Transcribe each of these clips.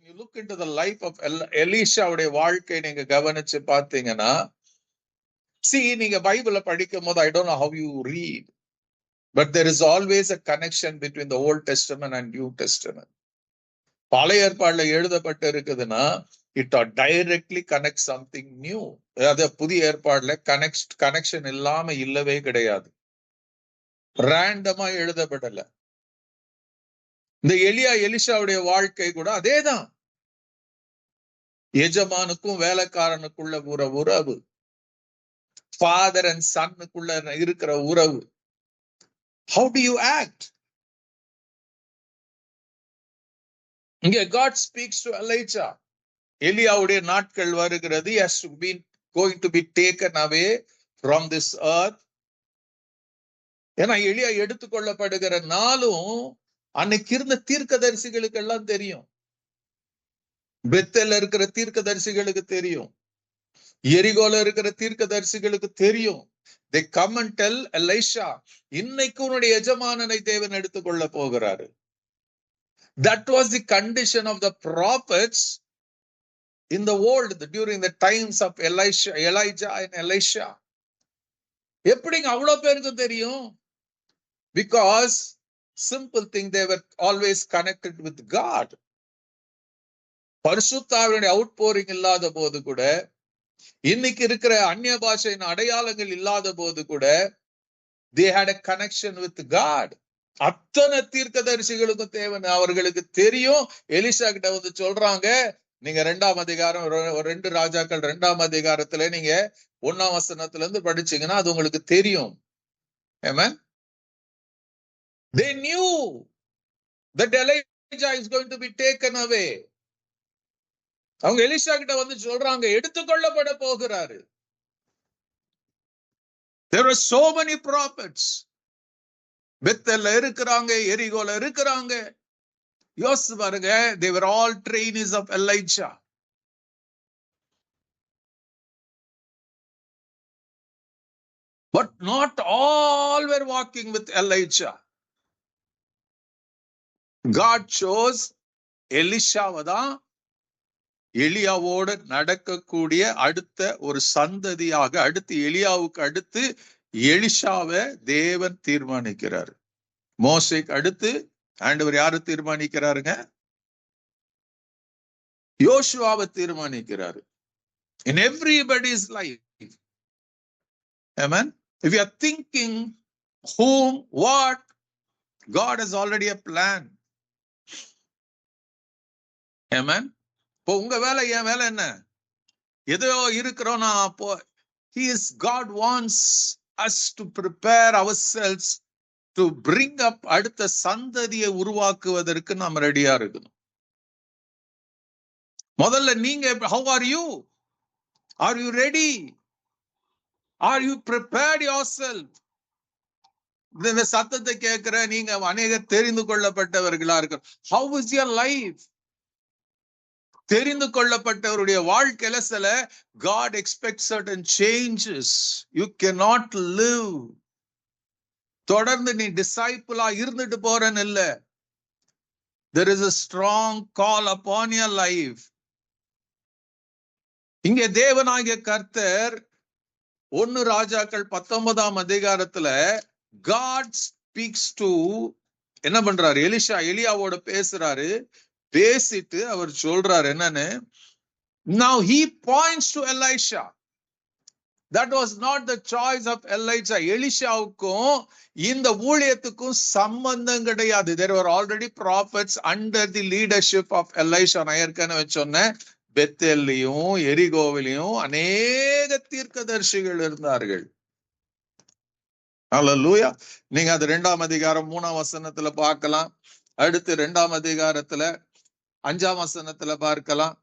you look into the life of எலிஷாவுடைய வாழ்க்கை நீங்க கவனிச்சு பார்த்தீங்கன்னா, நீங்க பைபிள படிக்கும் போது, I don't know how you read, but there is always a connection between the Old Testament and New Testament. பழைய ஏற்பாடுல எழுதப்பட்டு இருக்குதுன்னா, it directly connects something new. அதாவது புதிய ஏற்பாடுல கனெக்ஷன் இல்லாம இல்லவே கிடையாது. ரேண்டமா எழுதப்படல. இந்த எலிஷாவுடைய வாழ்க்கை கூட அதேதான். எஜமானுக்கும் வேலைக்காரனுக்குள்ள உறவு, ஃபாதர் அண்ட் சன்னுக்குள்ள இருக்கிற உறவு. How do you act? இங்க God speaks to Elijah. எலியாவுடைய நாட்கள் வருகிறது. He has to be going to be taken away from this earth. ஏன்னா எலியா எடுத்துக்கொள்ளப்படுகிற நாளும் அன்னைக்கு இருந்த தீர்க்கதரிசிகளுக்கு எல்லாம் தெரியும். பெத்தேல்ல இருக்கிற தீர்க்கதரிசிகளுக்கு தெரியும். எரிகோல இருக்கிற தீர்க்கதரிசிகளுக்கு தெரியும். They come and tell Elisha, இன்னைக்கு உன்னுடைய எஜமானனை தேவன் எடுத்துக்கொள்ள போகிறாரு. That was the condition of the prophets in the world during the times of Elijah and Elisha. எப்படிங்க அவ்வளவு பேருக்கு தெரியும்? Because simple thing, they were always connected with God. பரிசுத்த ஆவியுடைய அவுட்போரிங் இல்லாத போது கூட, இன்னைக்கு இருக்கிற அந்நிய பாஷையின் அடையாளங்கள் இல்லாத போது கூட, they had a connection with God. அத்தனை தீர்க்கதரிசிகளுக்கும் தேவன் அவர்களுக்கு தெரியும். எலிஷா கிட்ட வந்து சொல்றாங்க, நீங்க 2ஆம் அதிகாரம் 2 ராஜாக்கள் 2ஆம் அதிகாரத்துல நீங்க 1ஆம் வசனத்துல இருந்து படிச்சீங்கன்னா அது உங்களுக்கு தெரியும். Amen. They knew that Elijah is going to be taken away. அவங்க எலிஷா கிட்ட வந்து சொல்றாங்க, எடுத்துக்கொள்ளப்பட போகிறாரு. There were so many prophets. பெத்தேல்ல இருக்கிறாங்க, எரிகோல இருக்கிறாங்க. யோசிச்சு பாருங்க, they were all trainees of Elijah. But not all were walking with Elijah. God chose எலிஷாவை தான் எலியாவோடு நடக்கக்கூடிய அடுத்த ஒரு சந்ததியாக, அடுத்து எலியாவுக்கு அடுத்து எலிஷாவை தேவன் தீர்மானிக்கிறார். மோசேக்கு அடுத்து ஆண்டவர் யாரு தீர்மானிக்கிறாருங்க? யோசுவாவை தீர்மானிக்கிறாரு. In everybody's life. Amen. If you are thinking whom, what, God has already a plan. Amen. இப்போ உங்க வேலை, என் வேலை என்ன? ஏதோ இருக்கிறோம் அப்போ God wants us to prepare ourselves to bring up அடுத்த சந்ததியை உருவாக்குவதற்கு நாம் ரெடியா இருக்கணும். முதல்ல நீங்க how are you? Are you ready? Are you prepared yourself? இந்த சத்தத்தை கேட்கிற நீங்க அநேகர் தெரிந்து கொள்ளப்பட்டவர்களா இருக்க. How is your life? தெரிந்து கொள்ளப்பட்டவருடைய வாழ்க்கையில சில God expects certain changes. You cannot live. தொடர்ந்து நீ டிசைபிளா இருந்துட்டு போறன்னு இல்ல. There is a strong call upon your life. இங்கே தேவனாகிய கர்த்தர் 1 ராஜாக்கள் 19ஆம் அதிகாரத்துல God speaks to, என்ன பண்றாரு? எலியாவோட பேசுறாரு. பேசிட்டு அவர் சொல்றாரு என்னன்னு, now he points to Elisha. That was not the choice of Elijah. எலிஷாவுக்கும் இந்த ஊழியத்துக்கும் சம்பந்தம் கிடையாது. There were already prophets under the leadership of Elisha. நான் ஏற்கனவே சொன்னேன், பெத்தேல்லையும் எரிகோவிலையும் அநேக தீர்க்கதரிசிகள் இருந்தார்கள். அல்லேலூயா. நீங்க அது 2ஆம் அதிகாரம் 3ஆம் வசனத்துல பார்க்கலாம். அடுத்து 2ஆம் அதிகாரத்துல 5ஆம் வசனத்துல பார்க்கலாம்.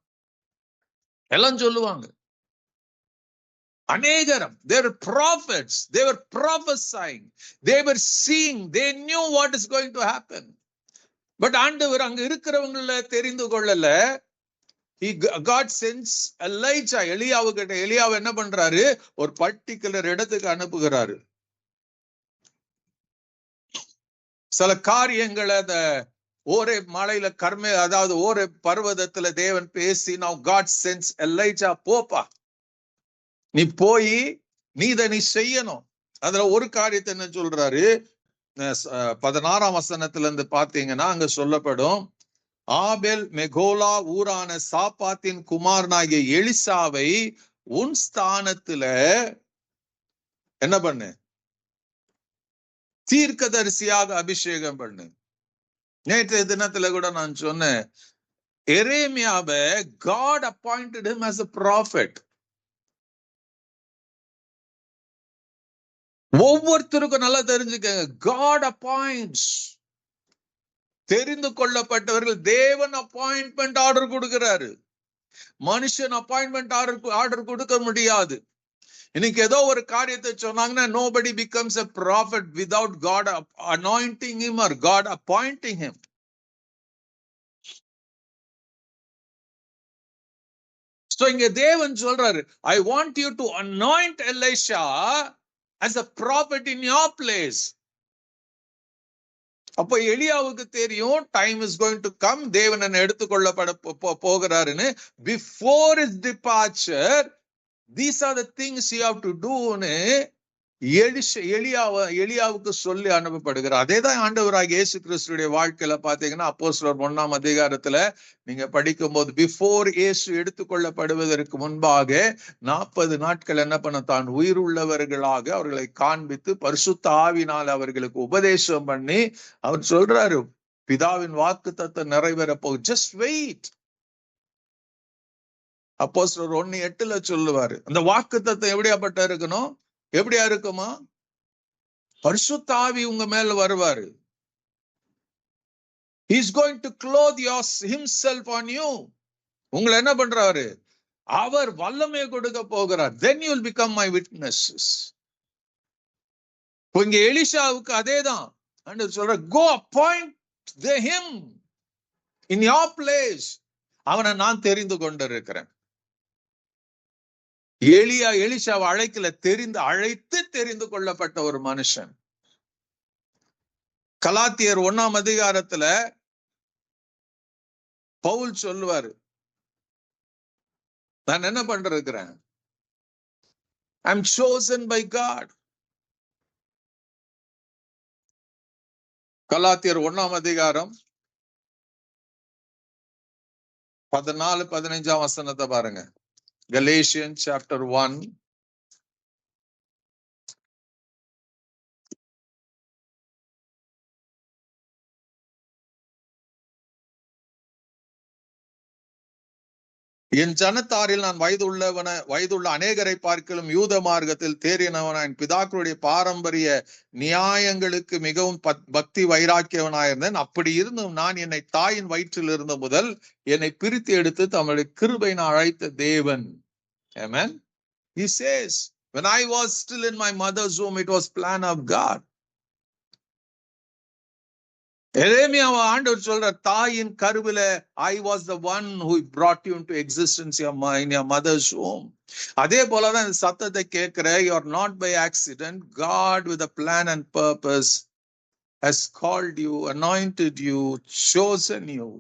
எல்லாம் சொல்லுவாங்க. அநேகரம், they were prophets, they were prophesying, they were seeing, they knew what is going to happen. But ஆண்டவர் அங்க இருக்கிறவங்கள தெரிந்து கொள்ளல. God sends Elijah, எலியாவுக்கிட்ட. எலியாவை என்ன பண்றாரு? ஒரு பர்டிகுலர் இடத்துக்கு அனுப்புகிறாரு. சில காரியங்களை அந்த ஒரே மலையில அதாவது ஒரே பர்வதத்துல தேவன் பேசி, now God sends Elijah, போப்பா, நீ போய் நீ செய்யணும். அதுல ஒரு காரியத்தை என்ன சொல்றாரு, 16ஆம் வசனத்துல இருந்து பாத்தீங்கன்னா அங்க சொல்லப்படும், ஆபேல் மெகோலா ஊரான சாப்பாத்தின் குமாரனாகிய எலிசாவை உன் ஸ்தானத்துல என்ன பண்ணு, தீர்க்கதரிசியாக அபிஷேகம் பண்ணு. நேற்றைய தினத்துல கூட நான் சொன்னேன், எரேமியாவை God appointed him as a prophet. ஒவ்வொருத்தருக்கும் நல்லா தெரிஞ்சுக்கங்க, God appoints. தெரிந்து கொள்ளப்பட்டவர்கள் தேவன் அப்பாயின்மெண்ட் ஆர்டர் கொடுக்கிறாரு. மனுஷன் அப்பாயின்மெண்ட் ஆர்டர் கொடுக்க முடியாது. இன்னைக்கு ஏதோ ஒரு காரியத்தை சொன்னாங்கன்னா, nobody becomes a prophet without God anointing him or God appointing him. So இங்க தேவன் சொல்றாரு, I want you to anoint Elisha as a prophet in your place. அப்ப எலியாவுக்கு தெரியும், time is going to come, தேவன் என்ன எடுத்துக்கொள்ளப்பட போகிறாருன்னு. Before is departure, these are the things you have to டூன்னு எலியாவுக்கு சொல்லி அனுப்பப்படுகிறார். அதேதான் ஆண்டவராகிய இயேசு கிறிஸ்துடைய வாழ்க்கையில பாத்தீங்கன்னா, அப்போஸ்தலர் 1ஆம் அதிகாரத்துல நீங்க படிக்கும் போது, பிஃபோர் இயேசு எடுத்துக்கொள்ளப்படுவதற்கு முன்பாக 40 நாட்கள் என்ன பண்ண, தான் உயிர் உள்ளவர்களாக அவர்களை காண்பித்து பரிசுத்த ஆவினால் அவர்களுக்கு உபதேசம் பண்ணி அவர் சொல்றாரு, பிதாவின் வாக்குத்தத்தம் நிறைவேற போகுது, ஜஸ்ட் வெயிட். அப்போஸ்தலர் 1:8 சொல்லுவாரு, அந்த வாக்குத்தத்தம் எப்படியாப்பட்ட இருக்கணும், எப்படியா இருக்குமா, பரிசுத்த ஆவி உங்க மேல வருவாரு. He is going to clothe himself on you. உங்களை என்ன பண்றாரு, அவர் வல்லமை கொடுக்க போகிறார். Then you will become my witnesses. இங்க எலிஷாவுக்கு அதேதான் சொல்ற, go appoint him in your place. அவனை நான் தெரிந்து கொண்டிருக்கிறேன். எலிஷாவை அழைக்கல, அழைத்து தெரிந்து கொள்ளப்பட்ட ஒரு மனுஷன். கலாத்தியர் 1ஆம் அதிகாரத்துல பவுல் சொல்லுவாரு, நான் என்ன பண்றேன், I am chosen by God. கலாத்தியர் 1ஆம் அதிகாரம் 14-15 வசனத்தை பாருங்க. Galatians chapter 1. என் ஜனத்தாரில் நான் வயதுள்ள அநேகரை பார்க்கலும் யூத மார்க்கத்தில் தேறினவன, என் பிதாக்களுடைய பாரம்பரிய நியாயங்களுக்கு மிகவும் பக்தி வைராக்கியவனாயிருந்தேன். அப்படி இருந்தும் நான் என்னை தாயின் வயிற்றில் இருந்த முதல் என்னை பிரித்து எடுத்து தம்முடைய கிருபை நான் அழைத்த தேவன். Amen. He says, when I was still in my mother's womb, it was plan of God. எரேமியாவை ஆண்டவர் சொல்ற, தாயின் கருவில I was the one who brought you into existence in your mother's womb. அதே போலதான் இந்த சத்தத்தை கேட்கிற, you are not by accident. God with a plan and purpose has called you, anointed you, chosen you.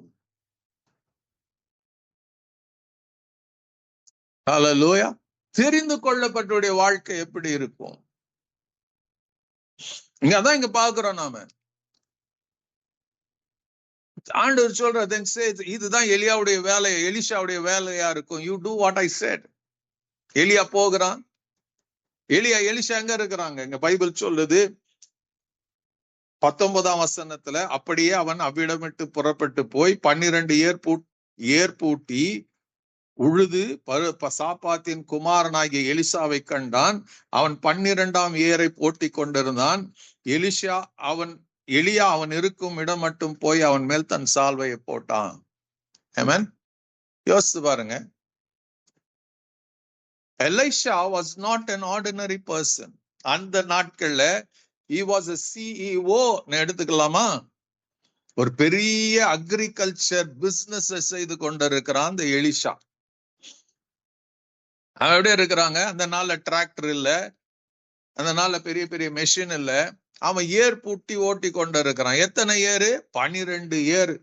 Hallelujah. தெரிந்து கொள்ளப்பட்டவருடைய வாழ்க்கை எப்படி இருக்கும், அதான் இங்க பாக்குறோம் நாம. ஆண்டவர் சொல்ற, இதுதான் எலியாவுடைய வேலை, எலிஷாவுடைய வேலையா இருக்கும். You do what I said. எலியா போகிறான். எலிஷா எங்க இருக்கிறாங்க, இங்க பைபிள் சொல்லுது 19ஆம் வசனத்துல, அப்படியே அவன் அவ்விடமிட்டு புறப்பட்டு போய் 12 ஏர்பூட்டி உழுது சாப்பாத்தின் குமாரனாகிய எலிசாவை கண்டான். அவன் 12ஆம் ஏரை போட்டி கொண்டிருந்தான். எலியா அவன் இருக்கும் இடம் மட்டும் போய் அவன் மேல் தன் சால்வையை போட்டான். ஆமென். யோசித்து பாருங்க, Elisha was not an ordinary person. அந்த நாட்கள்ல he was a CEO எடுத்துக்கலாமா, ஒரு பெரிய அக்ரிகல்ச்சர் பிசினஸ் செய்து கொண்டிருக்கிறான் அந்த எலிஷா. அவன் எப்படி இருக்கிறாங்க, அந்த நாள்ல டிராக்டர் இல்ல, அந்த நாள்ல பெரிய பெரிய மெஷின் இல்ல. அவன் ஏர் பூட்டி ஓட்டி கொண்டு இருக்கிறான். எத்தனை ஏறு? 12 ஏறு.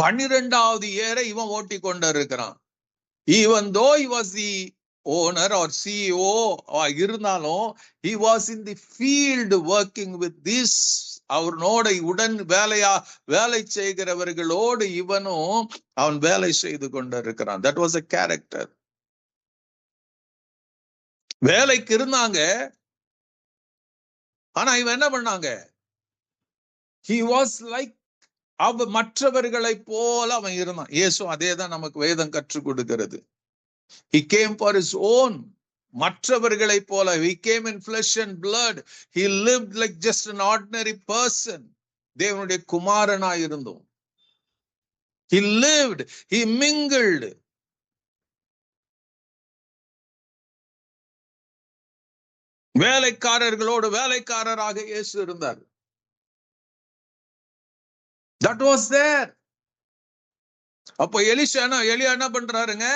12வது ஏரை இவன் ஓட்டி கொண்டு இருக்கிறான். Even though he was the owner or CEO இருந்தாலும் he was in the field working with this. அவனோட உடன் வேலை செய்கிறவர்களோடு இவனும் அவன் வேலை செய்து கொண்டு இருக்கிறான். That was a character. வேலைக்கு இருந்தாங்க, ஆனா இவன் என்ன பண்ணாங்க? He was like மற்றவர்களை போல அவன் இருந்தான். இயேசு அதேதான் நமக்கு வேதம் கற்றுக் கொடுக்கிறது. He came for his own. மற்றவர்களை போல. He came in flesh and blood. He lived like just an ordinary person. தேவனுடைய குமாரனாய் இருந்தோம். He lived. He mingled. வேலைக்காரர்களோடு வேலைக்காரராக இயேசு இருந்தார். That was there. அப்போ எலியா என்ன பண்றாருங்க?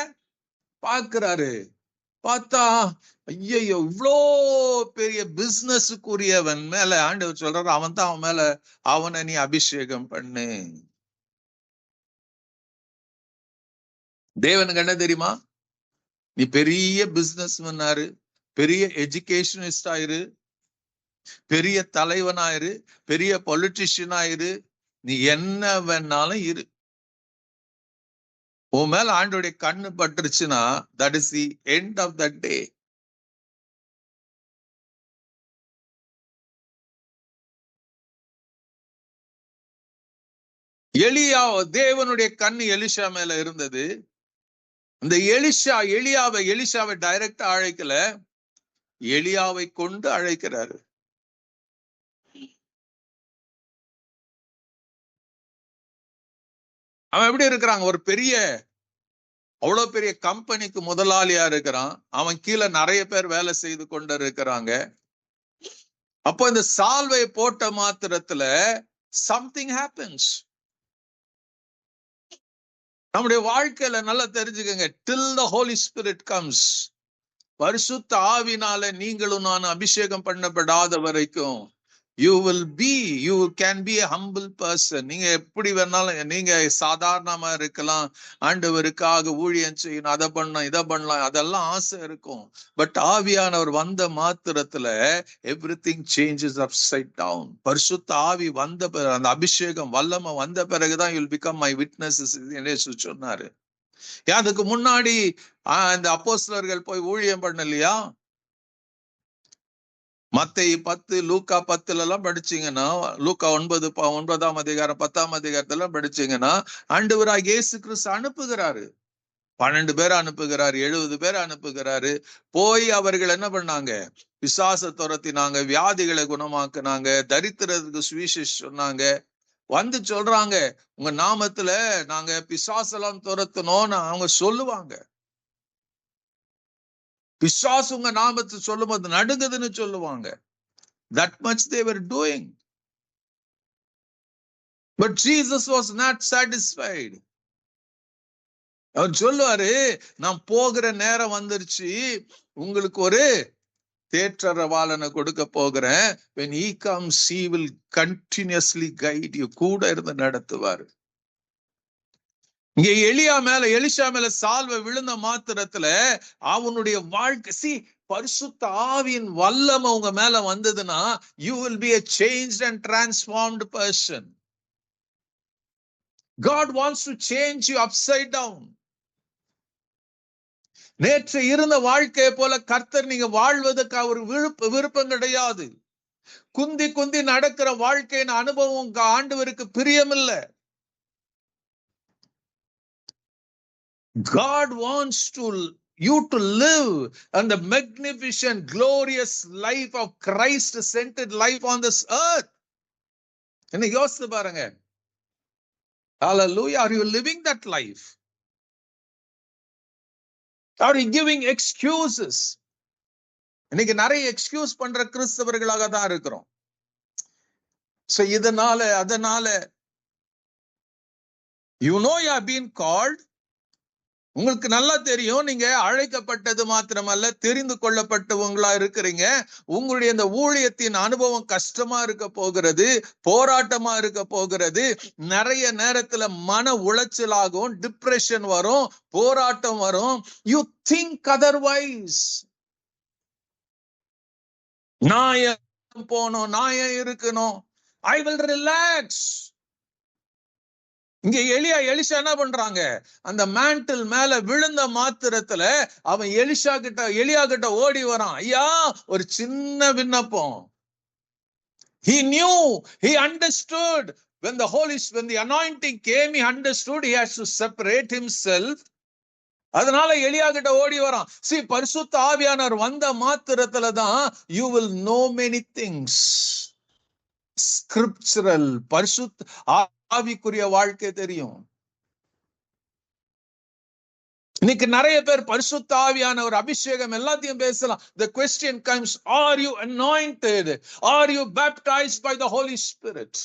பாக்குறாரு. பார்த்தா ஐயோ இவ்வளோ பெரிய பிசினஸுக்குரியவன் மேல ஆண்டவர் சொல்றாரு, அவன் தான் அவன் மேல அவனை நீ அபிஷேகம் பண்ணு. தேவனுக்கு என்ன தெரியுமா? நீ பெரிய பிசினஸ் மேனாரு, பெரிய எஜுகேஷனிஸ்ட் ஆயிரு, பெரிய தலைவனாயிரு, பெரிய பொலிட்டிஷியன் ஆயிரு, நீ என்ன வேணாலும் இரு. உன் மேல ஆண்டோடைய கண்ணு பட்டுருச்சுன்னா that is the end of that day. தேவனுடைய கண்ணு எலிஷா மேல இருந்தது. இந்த எலியாவை டைரக்டா அழைக்கல, எலியாவை கொண்டு அழைக்கிறாரு. அவன் எப்படி இருக்கிறாங்க? ஒரு அவ்வளவு பெரிய கம்பெனிக்கு முதலாளியா இருக்கிறான். அவன் கீழே நிறைய பேர் வேலை செய்து கொண்டு இருக்கிறாங்க. அப்போ இந்த சால்வை போட்ட மாத்திரத்துல something happens. நம்முடைய வாழ்க்கையில நல்லா தெரிஞ்சுக்கங்க, till the Holy Spirit comes, பரிசுத்த ஆவினால நீங்களும் நான் அபிஷேகம் பண்ணப்படாத வரைக்கும் you can be a humble person. நீங்க எப்படி வேணாலும், நீங்க சாதாரணமா இருக்கலாம், ஆண்டவருக்காக ஊழியம் செய்யணும், அதை பண்ணலாம் இதை பண்ணலாம், அதெல்லாம் ஆசை இருக்கும். பட் ஆவியானவர் வந்த மாத்திரத்துல everything changes upside down. பரிசுத்த ஆவி வந்த பிறகு, அந்த அபிஷேகம் வல்லமை வந்த பிறகுதான் you'll become my witnesses என்று சொன்னாரு. அதுக்கு முன்னாடி இந்த அப்போஸ்தலர்கள் போய் ஊழியம் பண்ணலையா? மத்தேயு 10, லூக்கா 10 எல்லாம் படிச்சீங்கன்னா, லூக்கா 9ஆம் அதிகாரம் 10ஆம் அதிகாரத்துல படிச்சீங்கன்னா, ஆண்டவராகிய இயேசு கிறிஸ்து அனுப்புகிறாரு. 12 பேர் அனுப்புகிறாரு, 70 பேர் அனுப்புகிறாரு. போய் அவர்கள் என்ன பண்ணாங்க? பிசாசை துரத்தினாங்க, வியாதிகளை குணமாக்குனாங்க, தரித்திரத்துக்கு சுவிசேஷம் சொன்னாங்க. வந்து சொல்றாங்க, உங்க நாமத்துல நாங்க பிசாசெல்லாம் துரத்தணும்னு அவங்க சொல்லுவாங்க. பிசாசு உங்க நாமத்தை சொல்லும் போது நடுங்குதுன்னு சொல்லுவாங்க. That much they were doing. But Jesus was not satisfied. அவர் சொல்லுவாரு, நான் போகிற நேரம் வந்துருச்சு, உங்களுக்கு ஒரு தேற்றரவாளனை கொடுக்க போகிறேன். When he comes, he will continuously guide you. கூட இருந்து நடத்துவாரு. இங்க எலிஷா மேல சால்வை விழுந்த மாத்திரத்துல அவனுடைய வாழ்க்கை, பரிசுத்த ஆவியின் வல்லமை உங்க மேல வந்ததுன்னா you will be a changed and transformed person. God wants to change you upside down. நேற்று இருந்த வாழ்க்கையை போல கர்த்தர் நீங்க வாழ்வதற்கு அவர் விருப்பம் கிடையாது. குந்தி குந்தி நடக்கிற வாழ்க்கையின் அனுபவம் ஆண்டவருக்கு பிரியமில்லை. God wants you to live and the magnificent glorious life of Christ-centered life on this earth. என்ன யோசித்து பாருங்க. Hallelujah. Are you living that life? Are you giving excuses? இன்னைக்கு நிறைய எக்ஸ்கியூஸ் பண்ற கிறிஸ்தவர்களாக தான் இருக்கிறோம். So அதனால you know you have been called. உங்களுக்கு நல்லா தெரியும், நீங்க அழைக்கப்பட்டது மாத்திரமல்ல, தெரிந்து கொள்ளப்பட்டவங்களா இருக்கிறீங்க. உங்களுடைய இந்த ஊழியத்தின் அனுபவம் கஷ்டமா இருக்க போகிறது, போராட்டமா இருக்க போகிறது. நிறைய நேரத்துல மன உளைச்சலாகும், டிப்ரெஷன் வரும், போராட்டம் வரும். You think otherwise. நான் ஏன் போனோம், நான் ஏன் இருக்கணும், ஐ வில் ரிலாக்ஸ். இங்க எலிஷா என்ன பண்றாங்க, அந்த மேண்டில் மேல விழுந்த மாத்திரத்துல அவன் எலியா கிட்ட ஓடி வரான். ஐயா, ஒரு சின்ன விண்ணப்பம். He knew, he understood. When the anointing came, he understood he has to separate himself. அதனால எலியா கிட்ட ஓடி வரான். See, பரிசுத்த ஆவியானவர் வந்த மாத்திரத்துல தான் you will know many things. Scriptural, பரிசுத்த ஆவிக்குரிய வாழ்க்கை தெரியும். இன்னைக்கு நிறைய பேர் பரிசுத்த ஆவியான ஒரு அபிஷேகம் எல்லாத்தையும் பேசலாம். The question comes, are you anointed? Are you baptized by the Holy Spirit?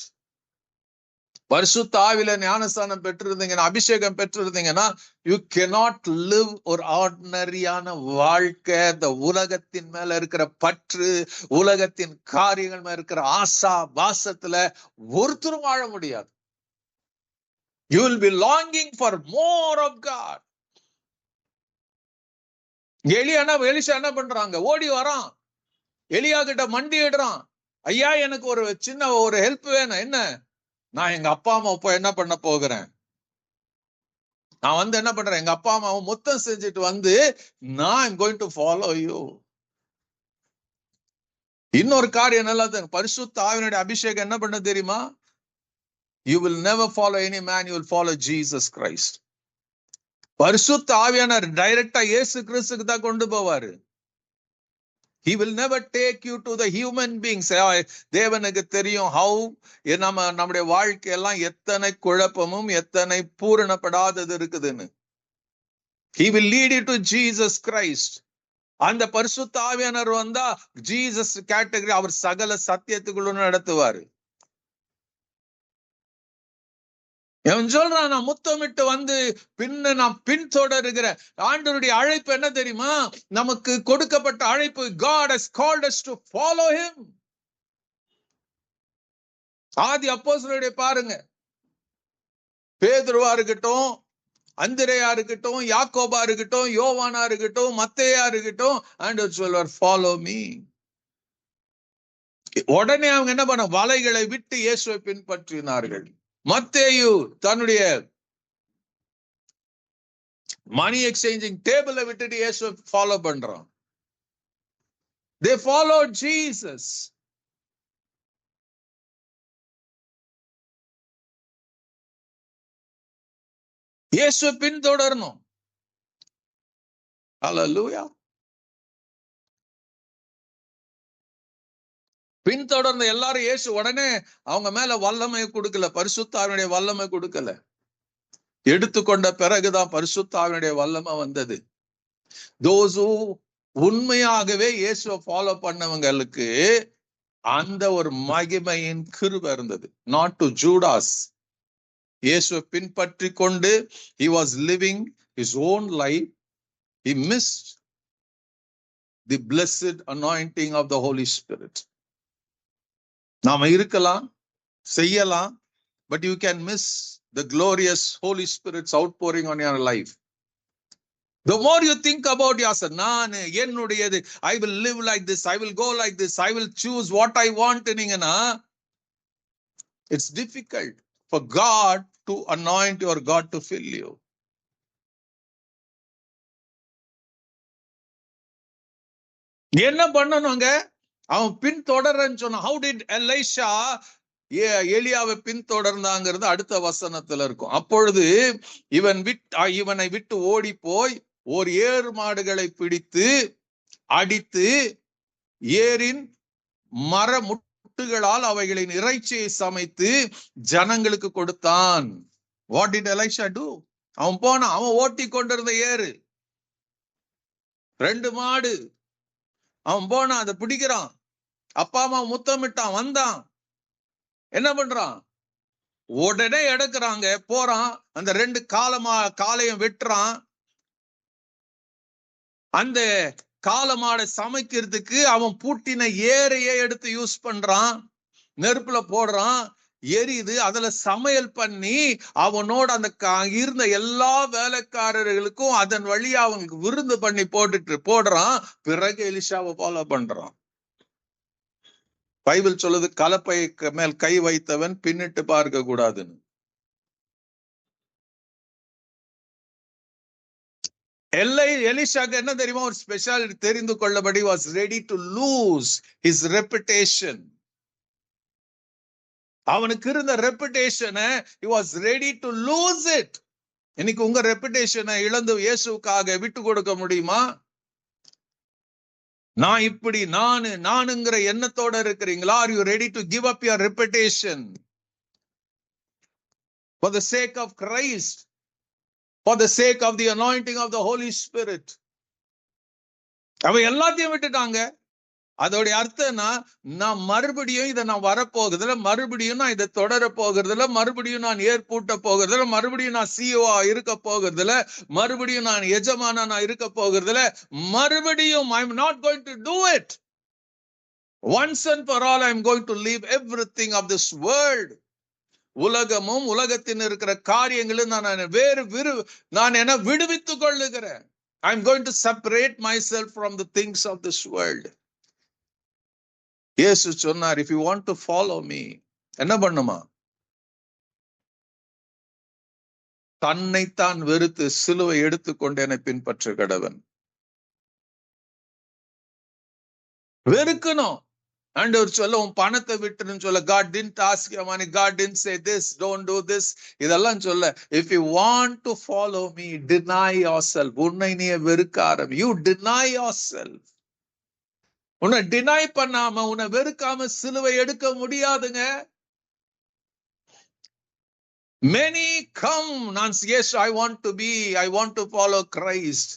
பரிசுத்த ஆவியில ஞானஸ்தானம் பெற்றிருந்தீங்கன்னா, அபிஷேகம் பெற்றிருந்தீங்கன்னா, you cannot live ஒரு ஆர்டினரியான வாழ்க்கை. இந்த உலகத்தின் மேல இருக்கிற பற்று, உலகத்தின் காரியங்கள் மேல இருக்கிற ஆசா பாசத்துல ஒருத்தரும் வாழ முடியாது. You will be longing for more of God. Elisha என்ன பண்றாங்க, ஓடி வரான், எலியா கிட்ட மண்டிடுறான். ஐயா, எனக்கு ஒரு சின்ன ஒரு ஹெல்ப் வேணும். என்ன? நான் எங்க அப்பா அம்மா போய் என்ன பண்ண போகிறேன், நான் என்ன பண்றேன், எங்க அப்பா அம்மாவை முத்தம் செஞ்சுட்டு வந்து நான் I'm going to follow you. இன்னொரு காரியம் நல்லா தெரியும், பரிசுத்த ஆவியினுடைய அபிஷேகம் என்ன பண்ண தெரியுமா? You will never follow any man, you will follow Jesus Christ. பரிசுத்த ஆவியானவர் டைரக்டா இயேசு கிறிஸ்துக்கு தான் கொண்டு போவாரு. He will never take you to the human beings. தேவனுக்கு தெரியும் how நம்முடைய வாழ்க்கையெல்லாம் எத்தனை குழப்பமும் எத்தனை பூரணப்படாதது இருக்குதுன்னு. He will lead you to Jesus Christ. அந்த பரிசுத்த ஆவியானவர் வந்தா ஜீசஸ் கேட்டகரி, அவர் சகல சத்தியத்துக்குள்ள நடத்துவாரு. அவன் சொல்றான், நான் முத்தமிட்டு வந்து நான் பின்தொடருகிறேன். ஆண்டவருடைய அழைப்பு என்ன தெரியுமா? நமக்கு கொடுக்கப்பட்ட அழைப்பு, God has called us to follow him. ஆதி அப்போஸ்தலருடைய பாருங்க, பேதுருவா இருக்கட்டும், அந்திரேயா இருக்கட்டும், யாக்கோபா இருக்கட்டும், யோவானா இருக்கட்டும், மத்தேயா இருக்கட்டும், ஆண்டவர் சொல்வார், follow me. உடனே அவங்க என்ன பண்ண, வலைகளை விட்டு இயேசுவை பின்பற்றினார்கள். மத்தேயு தன்னுடைய மணி எக்ஸ்சேஞ்சிங் டேபிள விட்டுட்டு இயேசுவை ஃபாலோ பண்றான். They followed Jesus. இயேசுவை பின்தொடரணும். ஹல்லேலூயா. பின்தொடர்ந்த எல்லாரும் இயேசு உடனே அவங்க மேல வல்லமை கொடுக்கல, பரிசுத்த ஆவியினுடைய வல்லமை கொடுக்கல. எடுத்துக்கொண்ட பிறகுதான் பரிசுத்த ஆவியினுடைய வல்லமை வந்தது. Those who உண்மையாகவே இயேசுவை ஃபாலோ பண்ணவங்களுக்கு அந்த ஒரு மகிமையின் கிருபை இருந்தது. Not to Judas. இயேசுவை பின்பற்றி கொண்டு he was living his own life. He missed the blessed anointing of the Holy Spirit. நாம இருக்கலாம், செய்யலாம், but you can miss the glorious Holy Spirit's outpouring on your life. The more you think about yourself, நான் என்னுடையது, I will live like this, I will go like this, I will choose what I want, நீங்கன்னா it's difficult for God to anoint you or God to fill you. என்ன பண்ணணுங்க? அவன் பின்தொடர்றன்னு சொன்னான். How did Elisha எலியாவை பின்தொடர்ந்தாங்கிறது அடுத்த வசனத்துல இருக்கும். அப்பொழுது இவனை விட்டு ஓடி போய் ஒரு ஏறு மாடுகளை பிடித்து அடித்து ஏரின் மர முட்டுகளால் அவைகளின் இறைச்சியை சமைத்து ஜனங்களுக்கு கொடுத்தான். What did Elisha do? அவன் போனான், அவன் ஓட்டி கொண்டிருந்த ஏறு 2 மாடு, அவன் போனான், அதை பிடிக்கிறான், அப்பா அம்மா முத்தமிட்டான், வந்தான், என்ன பண்றான், உடனே எடுக்கிறாங்க, போறான், அந்த 2 காலையும் வெட்டுறான், அந்த காலமாடை சமைக்கிறதுக்கு அவன் பூட்டின ஏரையே எடுத்து யூஸ் பண்றான், நெருப்புல போடுறான், எரியுது. அதுல சமையல் பண்ணி அவனோட அந்த இருந்த எல்லா வேலைக்காரர்களுக்கும் அதன் வழியா அவங்களுக்கு விருந்து பண்ணி போடுறான். பிறகு எலிஷாவை ஃபாலோ பண்றான். பைபிள் சொல்லுது, கலப்பை மேல் கை வைத்தவன் பின்னிட்டு பார்க்க கூடாதுன்னு. எலிஷாக்கு என்ன தெரியுமா ஒரு ஸ்பெஷாலிட்டி தெரிந்து கொள்ளபடி, was ready to lose his reputation. அவனுக்கு இருந்த ரெப்புடேஷனை he was ready to lose it. இன்னைக்கு உங்க ரெப்புடேஷனை இழந்து இயேசுக்காக விட்டு கொடுக்க முடியுமா? நான் இப்படி நானுங்கிற எண்ணத்தோட இருக்கிறீங்களா? Are you ready to give up your reputation for the sake of Christ, for the sake of the anointing of the Holy Spirit? அவன் எல்லாத்தையும் விட்டுட்டாங்க. அதோடைய அர்த்தம்னா, நான் மறுபடியும் இதை நான் வரப்போகிறதுல, மறுபடியும் நான் இதை தொடர போகிறதுல, மறுபடியும் நான் ஏற்பூட்ட போகிறதுல, மறுபடியும் நான் சிஓ இருக்க போகிறதுல, மறுபடியும் நான் எஜமானா நான் இருக்க போகிறதுல, மறுபடியும் I am not going to do it. Once and for all I am going to leave everything of this world. உலகமும் உலகத்தில் இருக்கிற காரியங்களும் நான் என்ன விடுவித்துக் கொள்ளுகிறேன். I am going to separate myself from the things of this world. இயேசு சொன்னார், if you want to follow me, என்ன பண்ணுமா? தன்னைத்தான் வெறுத்து சிலுவை எடுத்துக்கொண்டு என்னை பின்பற்ற கடவன். வெறுக்கணும். ஆண்டவர் சொல்ல, உன் பணத்தை விட்டுன்னு சொல்ல, God didn't ask your money, God didn't say this, don't do this, இதெல்லாம் சொல்ல. If you want to follow me, deny yourself. உன்னை நீ வெறுக்க ஆரம்பி. You deny yourself. உன்னை டினை பண்ணாம, உன்னை வெறுக்காம சிலுவை எடுக்க முடியாதுங்க. Many come, yes, I want to follow Christ.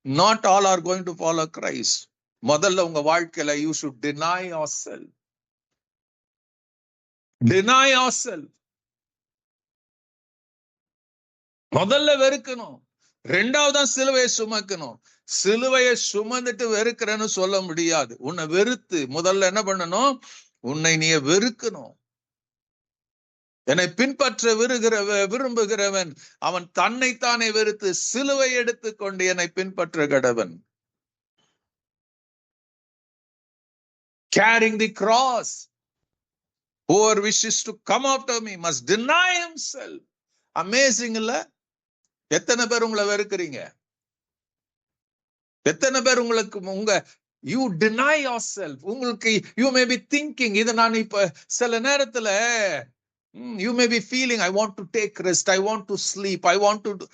Not all are going to follow Christ. முதல்ல உங்க வாழ்க்கையில you should deny yourself. Deny yourself. முதல்ல வெறுக்கணும், ரெண்டாவதான் சிலுவையை சுமக்கணும். சிலுவையை சுமந்துட்டு வெறுக்கிறேன்னு சொல்ல முடியாது. உன்னை வெறுத்து முதல்ல என்ன பண்ணணும்? உன்னை நீ வெறுக்கணும். என்னை பின்பற்ற விரும்புகிறவன் அவன் தன்னைத்தானே வெறுத்து சிலுவை எடுத்துக்கொண்டு என்னை பின்பற்ற கடவன். Carrying the cross. Whoever wishes to come after me must deny himself. Amazing இல்ல? எத்தனை பேர் உங்களை வெறுக்கிறீங்க? எத்தனை பேர் உங்களுக்கு you deny yourself. உங்களுக்கு you may be thinking, இதை நான் இப்ப சில நேரத்துல you may be feeling, I want to take rest, I want to sleep, I want to do.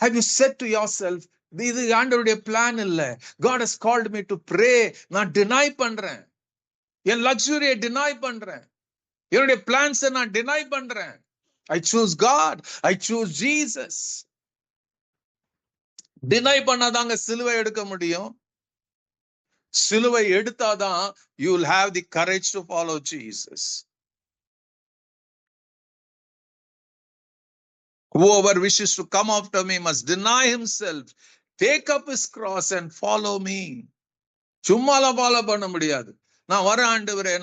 Have you said to yourself, இது ஆண்டவருடைய பிளான் இல்ல. God has called me to pray. நான் deny பண்றேன். என் லக்ஸுரியை deny பண்றேன். என்னுடைய பிளான்ஸை நான் deny பண்றேன். I choose God, I choose Jesus. டினை பண்ணாதாங்க சிலுவை எடுக்க முடியும். சிலுவை எடுத்தாதான் you will have the courage to follow Jesus. Whoever wishes to come after me must deny himself, take up his cross and follow me. சும்மாலாம் follow பண்ண முடியாது. நான் வர ஆண்டவரே,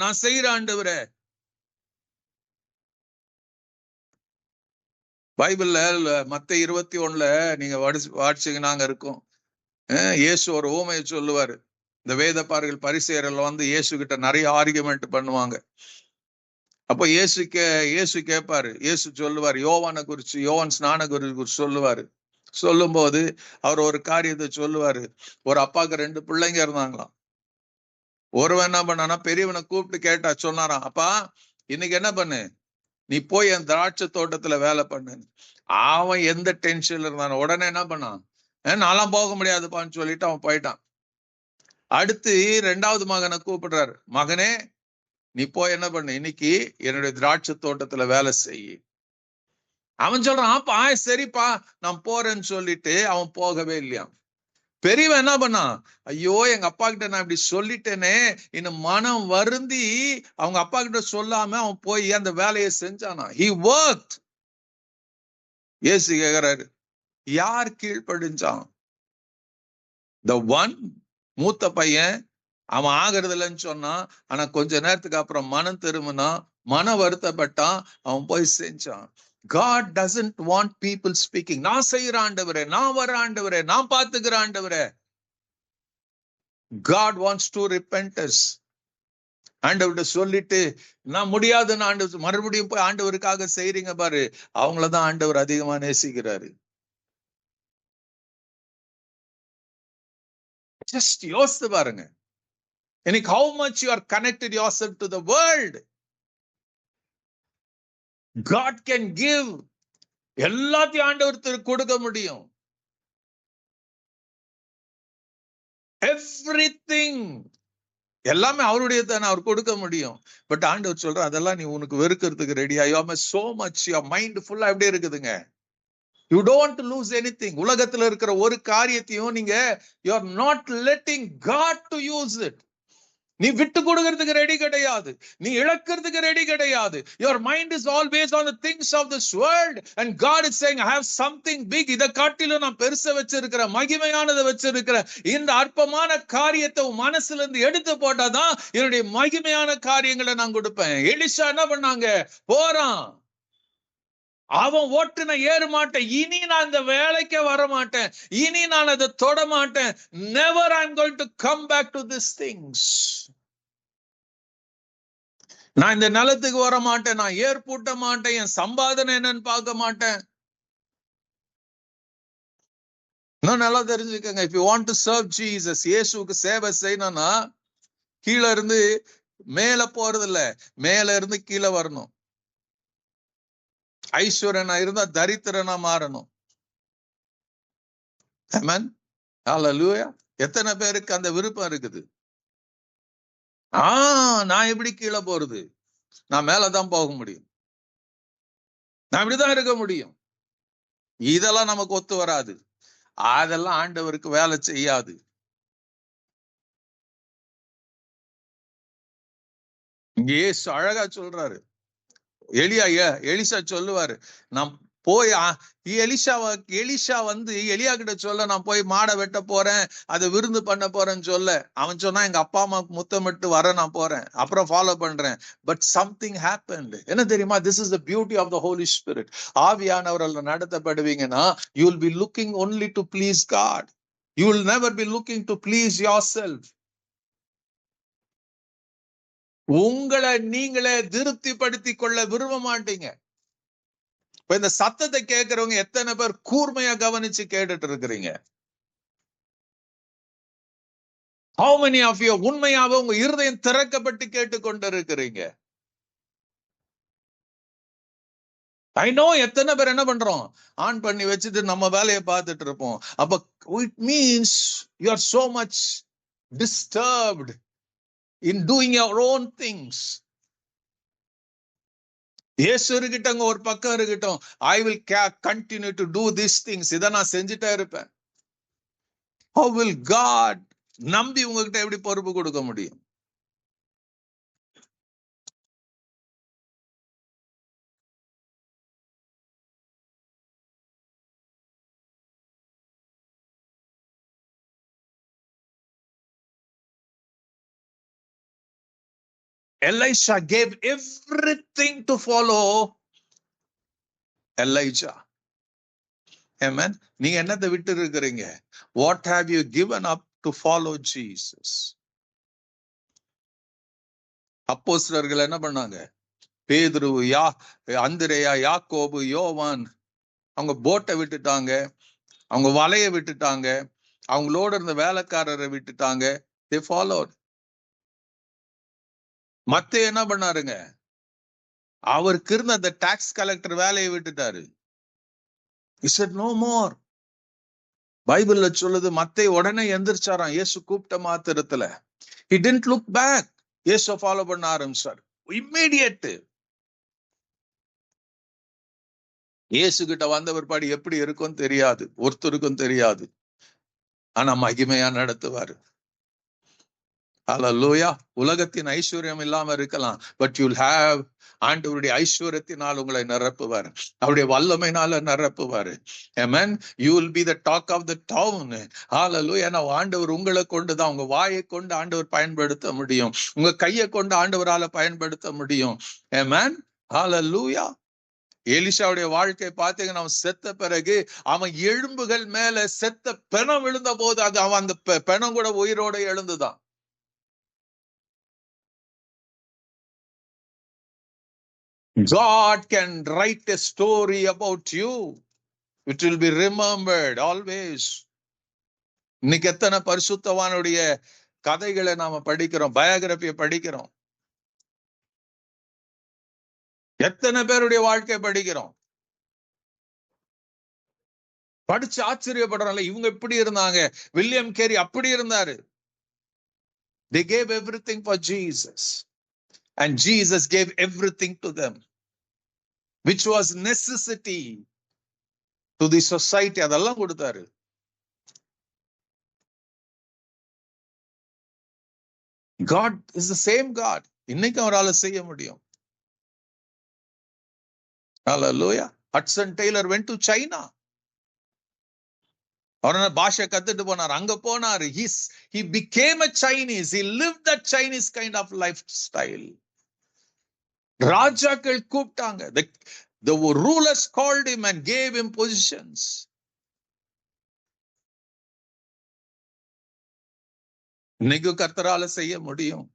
நான் செய்யற ஆண்டவரே. பைபிள்ல மத்தேயு 21 நீங்க வாட்சிங்கனாங்க இருக்கும். இயேசு ஒரு ஊமையை சொல்லுவாரு. இந்த வேதப்பாரர்கள் பரிசேயர்கள் இயேசு கிட்ட நிறைய ஆர்கியூமெண்ட் பண்ணுவாங்க. அப்போ இயேசு கேட்பாரு. இயேசு சொல்லுவார், யோவான் ஸ்நான குறிச்சு சொல்லுவாரு. சொல்லும் போது அவர் ஒரு காரியத்தை சொல்லுவாரு. ஒரு அப்பாவுக்கு 2 பிள்ளைங்க இருந்தாங்களாம். ஒருவன் என்ன பண்ணானா, பெரியவனை கூப்பிட்டு சொன்னாராம், அப்பா இன்னைக்கு என்ன பண்ணு, நீ போய் என் திராட்சை தோட்டத்துல வேலை பண்ணு. அவன் எந்த டென்ஷன்ல இருந்தான், உடனே என்ன பண்ணான், நான்லாம் போக முடியாதுப்பான்னு சொல்லிட்டு அவன் போயிட்டான். அடுத்து 2வது மகனை கூப்பிடுறாரு, மகனே நீ போய் என்ன பண்ணு, இன்னைக்கு என்னுடைய திராட்சை தோட்டத்துல வேலை செய். அவன் சொல்றான், அப்பா சரிப்பா நான் போறேன்னு சொல்லிட்டு அவன் போகவே இல்லையா. பெரியவன் என்ன பண்ணான், ஐயோ எங்க அப்பா கிட்ட நான் இப்படி சொல்லிட்டேனே, இன்னும் மனம் வருந்தி அவங்க அப்பா கிட்ட சொல்லாம அவன் போய் அந்த வேலையை செஞ்சானா. He worked. இயேசு கேக்குறாரு, யார் கீழ்ப்படிஞ்சான்? த ஒன், மூத்த பையன், அவன் ஆகிறது இல்லைன்னு சொன்னான். ஆனா கொஞ்ச நேரத்துக்கு அப்புறம் மனம் திரும்பினா, மன வருத்தப்பட்டான், அவன் போய் செஞ்சான். God doesn't want people speaking. நான் செய்யற ஆண்டவரே, நான் வர ஆண்டவரே, நான் பாத்துக்கிற ஆண்டவரே. God wants to repentance. ஆண்டவர்கிட்ட சொல்லிட்டு நான் முடியாதுன்னு ஆண்டவர் மறுபடியும் போய் ஆண்டவருக்காக செய்றீங்க பாரு, அவங்களதான் ஆண்டவர் அதிகமா நேசிக்கிறாரு. ஜஸ்ட் யோசித்து பாருங்க. இன்னைக்கு how much you are connected yourself to the world. God can give. எல்லாத்தையும் ஆண்டவருக்கு கொடுக்க முடியும். எவ்ரிதிங், எல்லாமே அவருடைய தானே, அவர் கொடுக்க முடியும். பட் ஆண்டவர் சொல்ற அதெல்லாம் நீ உனக்கு வெறுக்கிறதுக்கு ரெடியா? You are so much, your mind ஃபுல்லா எப்படி இருக்குதுங்க. You don't want to lose anything. உலகத்துல இருக்கிற ஒரு காரியத்தையும் நீங்க you are not letting God to use it. நீ விட்டு கொடுக்கிறதுக்கு ரெடி கிடையாது, நீ இழக்கிறதுக்கு ரெடி கிடையாது. Your mind is always on the things of this world, and God is saying I have something big. இத காட்டிலும் நான் பெருசா வச்சிருக்கிறேன், மகிமையானதை வச்சிருக்கிறேன். இந்த அற்பமான காரியத்தை மனசுல இருந்து எடுத்து போட்டாதான் என்னுடைய மகிமையான காரியங்களை நான் கொடுப்பேன். எலிஷா என்ன பண்ணாங்க? போறான், அவன் ஓட்டுன ஏற மாட்டேன், இனி நான் இந்த வேலைக்கே வர மாட்டேன், இனி நான் அதை தொட மாட்டேன். Never I'm going to come back to these things. நான் இந்த நிலத்துக்கு வர மாட்டேன், நான் ஏர் பூட்ட மாட்டேன், என் சம்பாதனை என்னன்னு பார்க்க மாட்டேன். இன்னும் நல்லா தெரிஞ்சுக்கங்க, if you want to serve Jesus, இயேசுவுக்கு சேவை செய்யணும்னா கீழே இருந்து மேல போறது இல்ல, மேல இருந்து கீழே வரணும். ஐஸ்வர்யனா இருந்தா தரித்திரனா மாறணும். ஆமென், ஹல்லேலூயா. எத்தனை பேருக்கு அந்த விருப்பம் இருக்குது? நான் எப்படி கீழே போறது? நான் மேலதான் போக முடியும், நான் இப்படிதான் இருக்க முடியும். இதெல்லாம் நமக்கு ஒத்து வராது, அதெல்லாம் ஆண்டவருக்கு வேலை செய்யாது. இயேசு அழகா சொல்றாரு. எலிசா சொல்லுவாரு, நான் போய் எலிஷா வந்து எலியா கிட்ட சொல்ல, நான் போய் மாடை வெட்ட போறேன், அதை விருந்து பண்ண போறேன்னு சொல்ல. அவன் சொன்னா எங்க அப்பா அம்மாவுக்கு முத்தமிட்டு வர நான் போறேன், அப்புறம் ஃபாலோ பண்றேன். But something happened. என்ன தெரியுமா? This is the beauty of the Holy Spirit. ஆவியானவர்கள் நடத்தப்படுவீங்கன்னா you will be looking only to please God. You will never be looking to please yourself. உங்களை நீங்களே திருப்திப்படுத்தி கொள்ள விரும்ப மாட்டீங்க. இப்ப இந்த சத்தத்தை கேட்கிறவங்க எத்தனை பேர் கூர்மையா கவனிச்சு கேட்டுட்டு இருக்கிறீங்க? How many of you உண்மையாவே உங்க இருதயம் திறக்கப்பட்டு கேட்டுக்கொண்டு இருக்கிறீங்க? I know எத்தனை பேர் என்ன பண்றோம், ஆன் பண்ணி வச்சுட்டு நம்ம வேலையை பார்த்துட்டு இருப்போம். அப்ப it means you are so much disturbed in doing your own things. இயேசு இருக்கட்டும், ஒரு பக்கம் இருக்கட்டும், I will continue to do these things. இதை நான் செஞ்சுட்டே இருப்பேன். How will God நம்பி உங்ககிட்ட எப்படி பொறுப்பு கொடுக்க முடியும்? Elisha gave everything to follow Elijah. Amen. நீங்க என்னத்தை விட்டு இருக்கிறீங்க? What have you given up to follow Jesus? அப்போஸ்தலர்கள் என்ன பண்ணாங்க? பேதுரு, அந்திரேயா, யாக்கோபு, யோவான், அவங்க போட்டை விட்டுட்டாங்க, அவங்க வலையை விட்டுட்டாங்க, அவங்களோட இருந்த வேலைக்காரரை விட்டுட்டாங்க. They followed. மத்தேயு என்ன பண்ணாருங்க? அவருக்கு இருந்த அந்த டாக்ஸ் கலெக்டர் வேலையை விட்டுட்டாரு. He said no more. பைபிள்ல சொல்லுது, மத்தேயு உடனே எந்திரிச்சாராம் இயேசு கூப்பிட்ட மாத்திரத்துல. He didn't look back. இயேசு ஃபாலோ பண்ண ஆரம்பிச்சார். இம்மீடியட். இயேசு கிட்ட வந்த பிற்பாடு எப்படி இருக்கும் தெரியாது, ஒருத்தருக்கும் தெரியாது. ஆனா மகிமையா நடத்துவாரு. ஹல்லேலூயா. உலகத்தின் ஐஸ்வர்யம் இல்லாம இருக்கலாம், பட் யூல் ஹேவ் ஆண்டவருடைய ஐஸ்வர்யத்தினால் உங்களை நிரப்புவார், அவருடைய வல்லமையினால நிரப்புவார். ஆமென். you will be the talk of the town. ஹல்லேலூயா. ஆண்டவர் உங்களை கொண்டுதான், உங்க வாயை கொண்டு ஆண்டவர் பயன்படுத்த முடியும், உங்க கையை கொண்டு ஆண்டவரால பயன்படுத்த முடியும். ஆமென். ஹல்லேலூயா. எலிஷாவுடைய வாழ்க்கை பார்த்தீங்கன்னா, அவன் செத்த பிறகு அவன் எலும்புகள் மேல செத்த பெணம் விழுந்த போது அது அவன் அந்த பெணம் கூட உயிரோட எழுந்துதான். God can write a story about you. It will be remembered always. இன்னைக்கு எத்தனை பரிசுத்தவானுடைய கதைகளை நாம படிக்கிறோம், பயோகிராபியை படிக்கிறோம், எத்தனை பேருடைய வாழ்க்கை படிக்கிறோம், படிச்சு ஆச்சரியப்படுறோம்ல, இவங்க இப்படி இருந்தாங்க, வில்லியம் கேரி அப்படி இருந்தாரு. They gave everything for Jesus and Jesus gave everything to them which was necessity to the society. அதெல்லாம் கொடுத்தாரு. God is the same God. இன்னைக்கு அவரால செய்ய முடியும். Hallelujah. Hudson Taylor went to China. அவரான பாஷை கத்துட்டு போனார், அங்க போனார். He became a Chinese. He lived that Chinese kind of lifestyle. ராஜாக்கள் கூப்பிட்டாங்க. The rulers called him and gave him positions. இன்னைக்கு கர்த்தரால செய்ய முடியும்.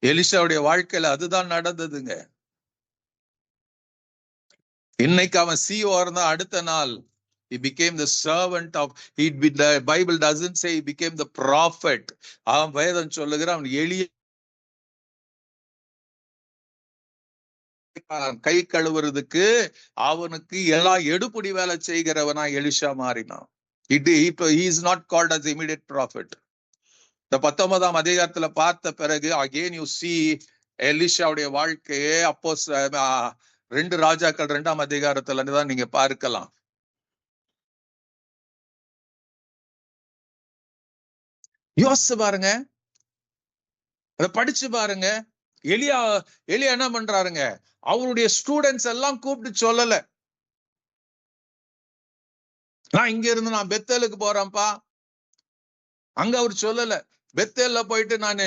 எலிஷாவுடைய வாழ்க்கையில அதுதான் நடந்ததுங்க. இன்னைக்கு அவன் CEO இருந்தா அடுத்த நாள் he became the servant of, the Bible doesn't say he became the prophet. அவன் வேதம் சொல்லுகிற அவன் எளிய கை கழுவுறதுக்கு அவனுக்கு எல்லா எடுப்புடி வேலை செய்கிறவனா எலிஷா மாறினான். He is not called as immediate prophet. இந்த 19ஆம் அதிகாரத்துல பார்த்த பிறகு again you see எலிஷாவுடைய வாழ்க்கையே அப்போ 2 ராஜாக்கள் 2ஆம் அதிகாரத்துல தான் நீங்க பார்க்கலாம். யோசிச்சு பாருங்க, அதை படிச்சு பாருங்க. எலியா என்ன பண்றாருங்க, அவருடைய ஸ்டூடெண்ட்ஸ் எல்லாம் கூப்பிட்டு சொல்லல, நான் இங்க இருந்து நான் பெத்தேலுக்கு போறேன்ப்பா, அங்க அவர் சொல்லல. பெத்தேல்ல போயிட்டு நான்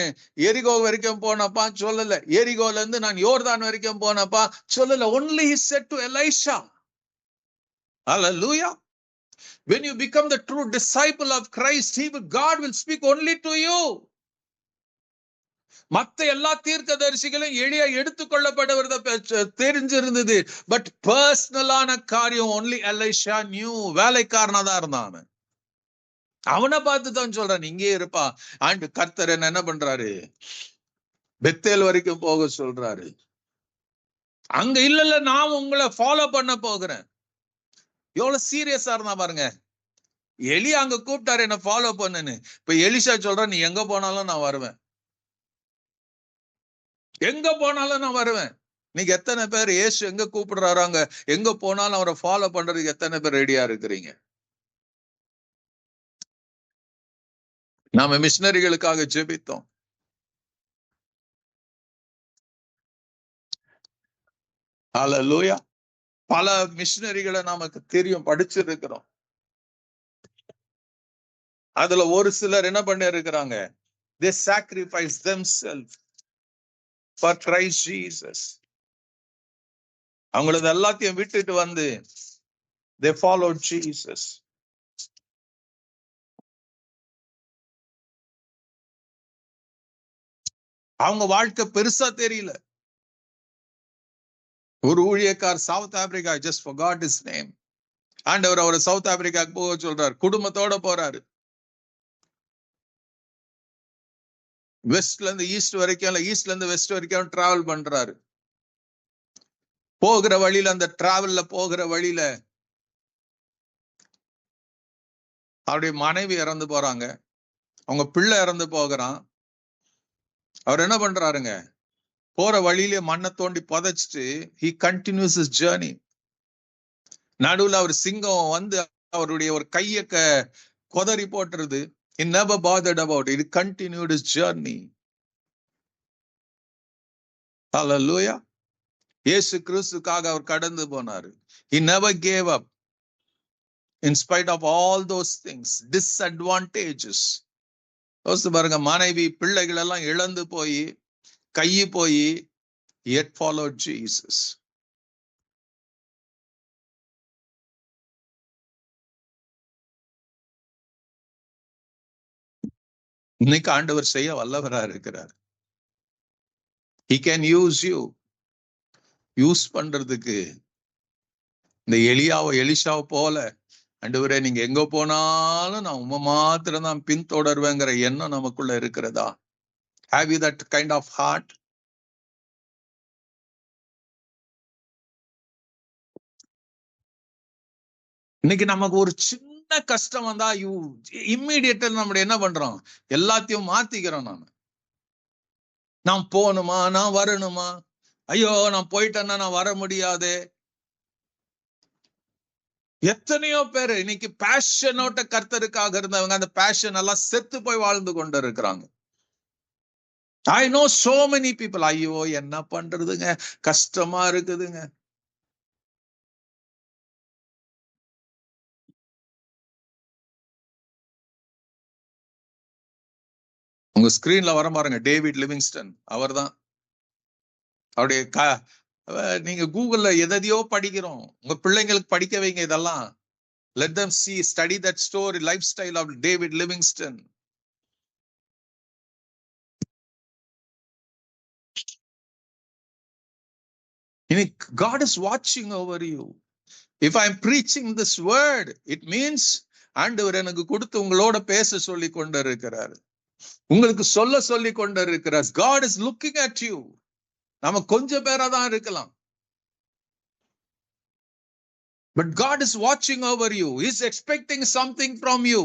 எரிகோ வரைக்கும் போனப்பா சொல்லல, எரிகோல இருந்து நான் யோர்தான் வரைக்கும் போனப்பா சொல்லல. only he said to Elisha. Hallelujah. When you become the true disciple of Christ, God will speak only to you. மத்த எல்லா தீர்க்கதரிசிகளும் எளியா எடுத்துக்கொள்ளப்பட்டவர்த தெரிஞ்சிருந்தது, பட் பர்சனலான காரியம் only Elisha knew. வேலைக்காரனா தான் இருந்தான். அவனை பார்த்து தான் சொல்றான், இங்கே இருப்பா. ஆண்டு கர்த்தர் என்ன பண்றாரு, பெத்தேல் வரைக்கும் போக சொல்றாரு. அங்க இல்ல நான் உங்களை ஃபாலோ பண்ண போகிறேன். எவ்வளவு சீரியஸா இருந்தா பாருங்க. எலியா அங்க கூப்பிட்டாரு என்ன ஃபாலோ பண்ணுன்னு. இப்ப எலிஷா சொல்றான், நீ எங்க போனாலும் நான் வருவேன், எங்க போனாலும் நான் வருவேன். நீங்க எத்தனை பேர் இயேசு எங்க கூப்பிடுறாரு அங்க எங்க போனாலும் அவரை ஃபாலோ பண்றதுக்கு எத்தனை பேர் ரெடியா இருக்கிறீங்க? நாம மிஷனரிகளுக்காக ஜெபித்தோம். ஹல்லேலூயா. பல மிஷனரிகளை நமக்கு தெரியும், படிச்சிருக்கிறோம். அதுல ஒரு சிலர் என்ன பண்ணி இருக்கிறாங்க, they sacrifice themselves for Christ Jesus. அவங்களது எல்லாத்தையும் விட்டுட்டு வந்து they followed Jesus. அவங்க வாழ்க்கை பெருசா தெரியல. ஒரு ஊழியக்கார் South Africa, just forgot his name. ஆண்டவர் அவரை சவுத் ஆப்பிரிக்காக்கு போக சொல்றாரு, குடும்பத்தோட போறாரு. வெஸ்ட்ல இருந்து ஈஸ்ட் வரைக்கும், இல்ல ஈஸ்ட்ல இருந்து வெஸ்ட் வரைக்கும் டிராவல் பண்றாரு. போகிற வழியில, அந்த டிராவல்ல போகிற வழியில அவருடைய மனைவி இறந்து போறாங்க, அவங்க பிள்ளை இறந்து போகிறான். அவர் என்ன பண்றாருங்க, போற வழியிலே மண்ணை தோண்டி புதைச்சிட்டு he continues his journey. நடுவுல அவர் சிங்கம் வந்து அவருடைய ஒரு கைய கொதறி போட்டுருது. He never bothered about it. He continued his journey. Hallelujah. இயேசு கிறிஸ்துக்காக அவர் கடந்து போனாரு. He never gave up in spite of all those things, disadvantages. யோசித்து பாருங்க, மனைவி பிள்ளைகள் எல்லாம் இழந்து போய் கையி போய் yet followed Jesus. இன்னைக்கு ஆண்டவர் செய்ய வல்லவரா இருக்கிறார். He can use you. Use பண்றதுக்கு இந்த எலிஷாவை போல, ஆண்டவரே நீங்க எங்க போனாலும் நான் உம்மை மாத்திரம் தான் பின்தொடர்வேங்கிற எண்ணம் நமக்குள்ள இருக்கிறதா? Have you that kind of heart? இன்னைக்கு நமக்கு ஒரு சின்ன கஷ்டம் வந்தா இம்மிடியேட்டா நம்ம என்ன பண்றோம்? எல்லாத்தையும் மாத்திக்கிறோம். நான் போகணுமா, நான் வரணுமா, ஐயோ நான் போயிட்டேன்னா நான் வர முடியாது. எத்தனையோ பேரு இன்னைக்கு பேஷனோட்ட கர்த்தருக்காக இருந்தவங்க அந்த பேஷன் எல்லாம் செத்து போய் வாழ்ந்து கொண்டு இருக்கிறாங்க. I know so many people. ஐயோ என்ன பண்றதுங்க, கஷ்டமா இருக்குதுங்க. உங்க ஸ்கிரீன்ல வர பாருங்க, டேவிட் லிவிங்ஸ்டன். அவர் தான். அவருடைய நீங்க கூகுள்ல எதையோ படிக்கிறோம், உங்க பிள்ளைங்களுக்கு படிக்க வைங்க இதெல்லாம். Let them see, study that story, lifestyle of David Livingston. God is watching over you. If I'm preaching this word, it means ஆண்டவர் எனக்கு கொடுத்து உங்களோட பேச சொல்லி கொண்டு இருக்கிறார், உங்களுக்கு சொல்ல சொல்லி கொண்டு இருக்கிறார். God is looking at you. நம்ம கொஞ்சம் பேரா தான் இருக்கலாம், but God is watching over you. He's expecting something from you.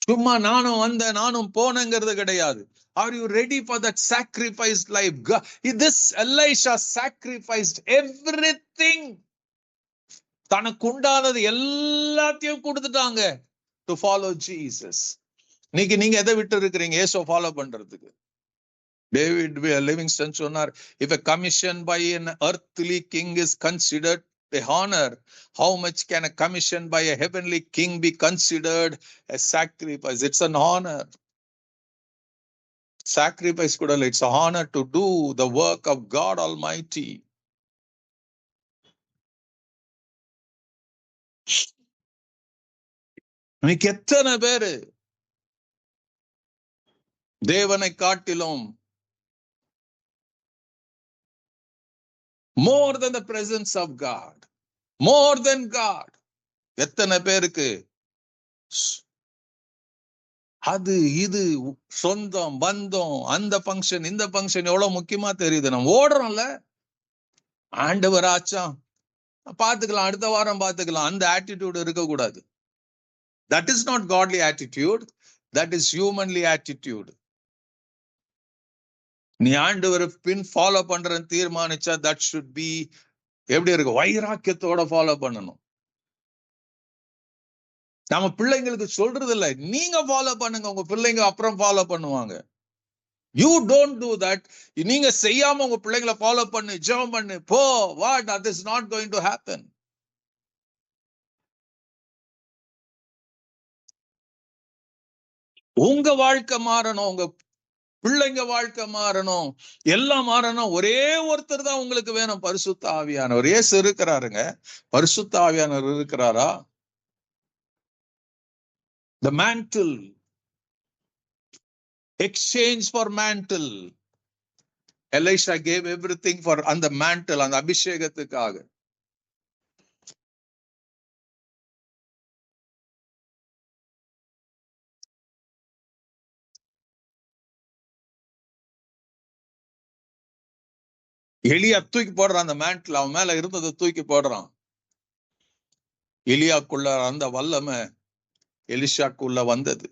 சும்மா நானும் வந்தேன் நானும் போனேங்கிறது கிடையாது. Are you ready for that sacrificed life? This Elisha sacrificed everything. தனக்கு உண்டானது எல்லாத்தையும் கொடுத்துட்டாங்க to follow Jesus. நீங்க எதை விட்டு இருக்கிறீங்க இயேசுவை ஃபாலோ பண்றதுக்கு? டேவிட் லிவிங்ஸ்டன் சொன்னார், if a commission by an earthly king is considered a honor, how much can a commission by a heavenly king be considered a sacrifice? It's an honor. Sacrifice kuda, it's an honor to do the work of God Almighty. இன்னைக்கு எத்தனை பேரு தேவனை காட்டிலும் more than the presence of God, more than God, எத்தனை பேருக்கு அது இது சொந்தம் பந்தம், அந்த பங்கன் இந்த பங்கன் எவ்வளவு முக்கியமா தெரியுது. நம்ம ஓடுறோம்ல, ஆண்டவர் ஆச்சா பாத்துக்கலாம், அடுத்த வாரம் பாத்துக்கலாம், அந்த ஆட்டிடியூட் இருக்கக்கூடாது. That is not godly attitude, that is humanly attitude. நீ ஆண்டவர் பின் ஃபாலோ பண்றன்னு தீர்மானிச்சா that should be எப்படி இருக்கு, வைராக்கியத்தோட ஃபாலோ பண்ணணும். நம்ம பிள்ளைங்களுக்கு சொல்றது இல்ல, நீங்க ஃபாலோ பண்ணுங்க, உங்க பிள்ளைங்க அப்புறம் ஃபாலோ பண்ணுவாங்க. You don't do that. நீங்க செய்யாம உங்க பிள்ளைங்களை ஃபாலோ பண்ணு, ஜெபம் பண்ணு, போ, what, that is not going to happen. உங்க வாழ்க்கை மாறணும், உங்க பிள்ளைங்க வாழ்க்கை மாறணும், எல்லாம் மாறணும். ஒரே ஒருத்தர் தான் உங்களுக்கு வேணும், பரிசுத்த ஆவியானவர். இயேசு இருக்கிறாருங்க, பரிசுத்த ஆவியானவர் இருக்கிறாரா? The mantle, exchange for mantle. Elisha gave everything for அந்த mantle, அந்த அபிஷேகத்துக்காக. எலியா தூக்கி போடுறான் அந்த மேண்டில், அவன் மேல இருந்ததை தூக்கி போடுறான். எலியாக்குள்ள அந்த வல்லமை எலிஷாக்குள்ள வந்தது.